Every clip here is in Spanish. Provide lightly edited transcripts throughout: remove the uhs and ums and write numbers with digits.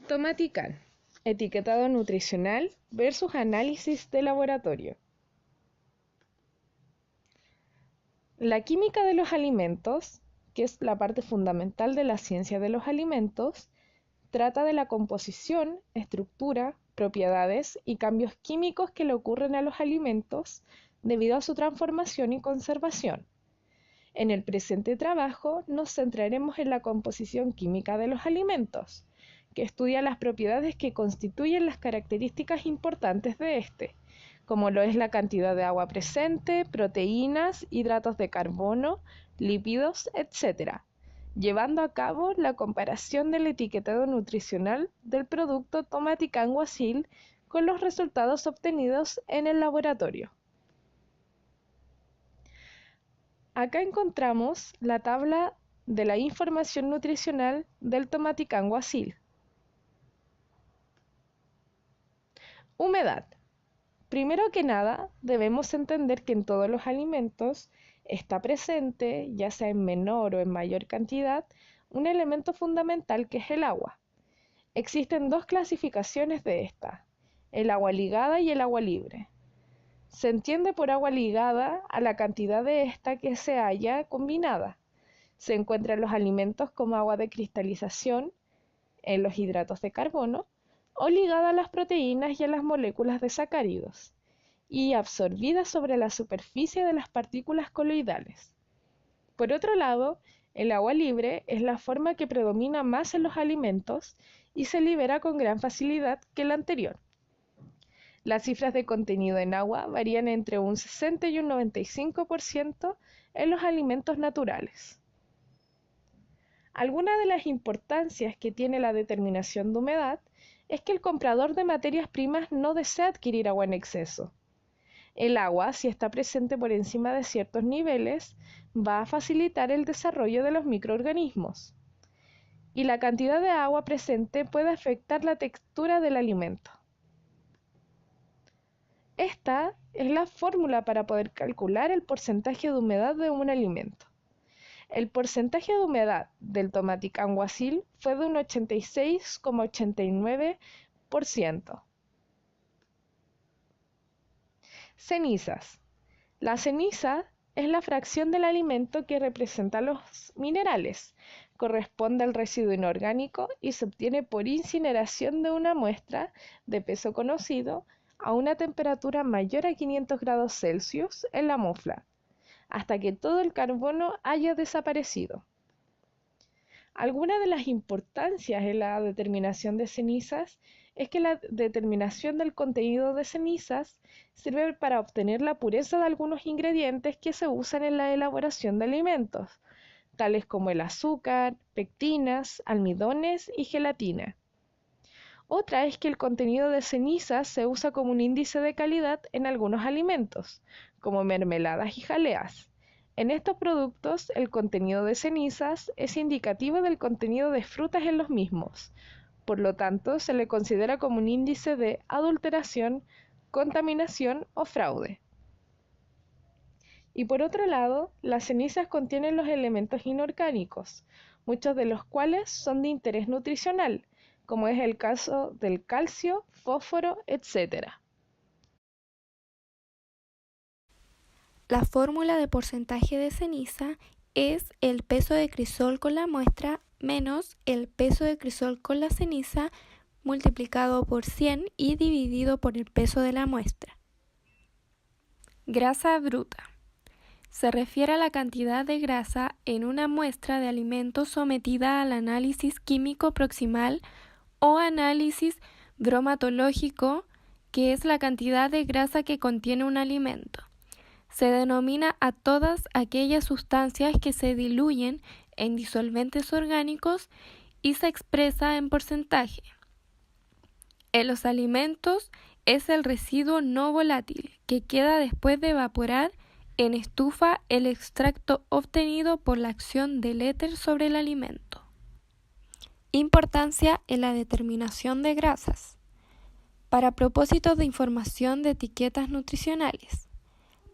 Tomaticán, etiquetado nutricional versus análisis de laboratorio. La química de los alimentos, que es la parte fundamental de la ciencia de los alimentos, trata de la composición, estructura, propiedades y cambios químicos que le ocurren a los alimentos debido a su transformación y conservación. En el presente trabajo nos centraremos en la composición química de los alimentos, que estudia las propiedades que constituyen las características importantes de este, como lo es la cantidad de agua presente, proteínas, hidratos de carbono, lípidos, etc., llevando a cabo la comparación del etiquetado nutricional del producto Tomaticán Guasil con los resultados obtenidos en el laboratorio. Acá encontramos la tabla de la información nutricional del Tomaticán Guasil. Humedad. Primero que nada, debemos entender que en todos los alimentos está presente, ya sea en menor o en mayor cantidad, un elemento fundamental que es el agua. Existen dos clasificaciones de esta, el agua ligada y el agua libre. Se entiende por agua ligada a la cantidad de esta que se haya combinada. Se encuentra en los alimentos como agua de cristalización, en los hidratos de carbono, o ligada a las proteínas y a las moléculas de sacáridos, y absorbida sobre la superficie de las partículas coloidales. Por otro lado, el agua libre es la forma que predomina más en los alimentos y se libera con gran facilidad que la anterior. Las cifras de contenido en agua varían entre un 60 y un 95% en los alimentos naturales. Alguna de las importancias que tiene la determinación de humedad es que el comprador de materias primas no desea adquirir agua en exceso. El agua, si está presente por encima de ciertos niveles, va a facilitar el desarrollo de los microorganismos. Y la cantidad de agua presente puede afectar la textura del alimento. Esta es la fórmula para poder calcular el porcentaje de humedad de un alimento. El porcentaje de humedad del Tomaticán Guasil fue de un 86,89%. Cenizas. La ceniza es la fracción del alimento que representa los minerales. Corresponde al residuo inorgánico y se obtiene por incineración de una muestra de peso conocido a una temperatura mayor a 500 grados Celsius en la mufla, hasta que todo el carbono haya desaparecido. Alguna de las importancias en la determinación de cenizas es que la determinación del contenido de cenizas sirve para obtener la pureza de algunos ingredientes que se usan en la elaboración de alimentos, tales como el azúcar, pectinas, almidones y gelatina. Otra es que el contenido de cenizas se usa como un índice de calidad en algunos alimentos, como mermeladas y jaleas. En estos productos, el contenido de cenizas es indicativo del contenido de frutas en los mismos. Por lo tanto, se le considera como un índice de adulteración, contaminación o fraude. Y por otro lado, las cenizas contienen los elementos inorgánicos, muchos de los cuales son de interés nutricional, como es el caso del calcio, fósforo, etc. La fórmula de porcentaje de ceniza es el peso de crisol con la muestra menos el peso de crisol con la ceniza multiplicado por 100 y dividido por el peso de la muestra. Grasa bruta. Se refiere a la cantidad de grasa en una muestra de alimentos sometida al análisis químico proximal o análisis bromatológico, que es la cantidad de grasa que contiene un alimento. Se denomina a todas aquellas sustancias que se diluyen en disolventes orgánicos y se expresa en porcentaje. En los alimentos es el residuo no volátil que queda después de evaporar en estufa el extracto obtenido por la acción del éter sobre el alimento. Importancia en la determinación de grasas. Para propósitos de información de etiquetas nutricionales.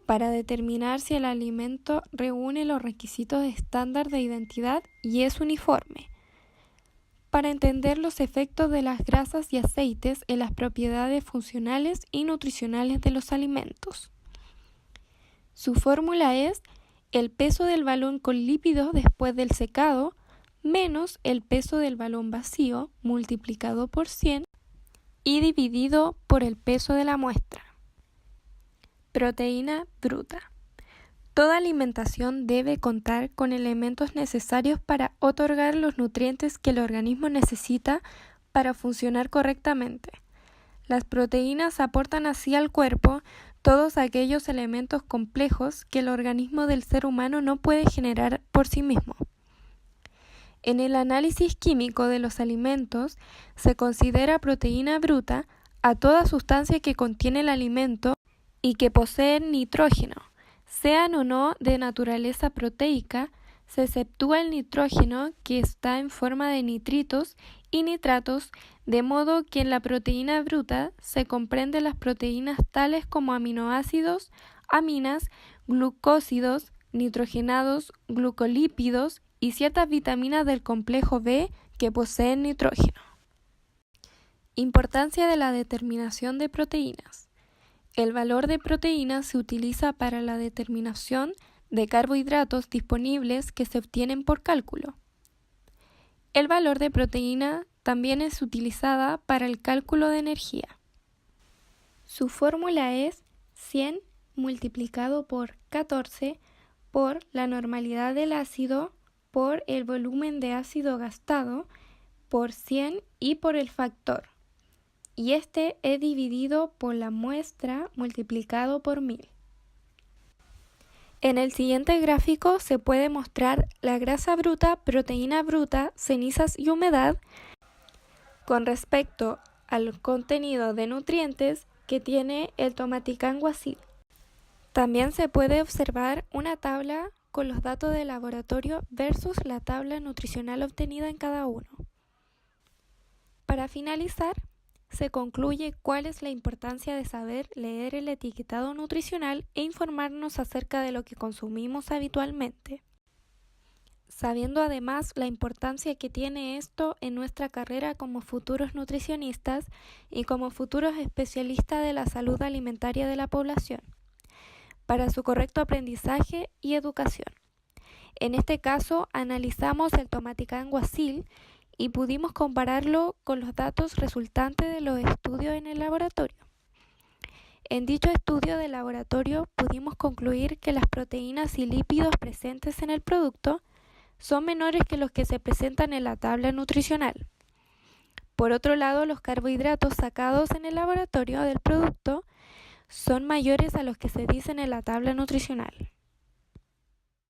Para determinar si el alimento reúne los requisitos estándar de identidad y es uniforme. para entender los efectos de las grasas y aceites en las propiedades funcionales y nutricionales de los alimentos. Su fórmula es el peso del balón con lípidos después del secado menos el peso del balón vacío multiplicado por 100 y dividido por el peso de la muestra. Proteína bruta. Toda alimentación debe contar con elementos necesarios para otorgar los nutrientes que el organismo necesita para funcionar correctamente. Las proteínas aportan así al cuerpo todos aquellos elementos complejos que el organismo del ser humano no puede generar por sí mismo. En el análisis químico de los alimentos se considera proteína bruta a toda sustancia que contiene el alimento y que posee nitrógeno, sean o no de naturaleza proteica, se exceptúa el nitrógeno que está en forma de nitritos y nitratos, de modo que en la proteína bruta se comprenden las proteínas tales como aminoácidos, aminas, glucósidos, nitrogenados, glucolípidos y ciertas vitaminas del complejo B que poseen nitrógeno. Importancia de la determinación de proteínas. El valor de proteínas se utiliza para la determinación de carbohidratos disponibles que se obtienen por cálculo. El valor de proteína también es utilizada para el cálculo de energía. Su fórmula es 100 multiplicado por 14 por la normalidad del ácido por el volumen de ácido gastado por 100 y por el factor. Y este es dividido por la muestra multiplicado por 1000. En el siguiente gráfico se puede mostrar la grasa bruta, proteína bruta, cenizas y humedad con respecto al contenido de nutrientes que tiene el tomaticán guasil. También se puede observar una tabla con los datos de laboratorio versus la tabla nutricional obtenida en cada uno. Para finalizar, se concluye cuál es la importancia de saber leer el etiquetado nutricional e informarnos acerca de lo que consumimos habitualmente, sabiendo además la importancia que tiene esto en nuestra carrera como futuros nutricionistas y como futuros especialistas de la salud alimentaria de la población, para su correcto aprendizaje y educación. En este caso, analizamos el tomaticán guasil y pudimos compararlo con los datos resultantes de los estudios en el laboratorio. En dicho estudio de laboratorio pudimos concluir que las proteínas y lípidos presentes en el producto son menores que los que se presentan en la tabla nutricional. Por otro lado, los carbohidratos sacados en el laboratorio del producto son mayores a los que se dicen en la tabla nutricional.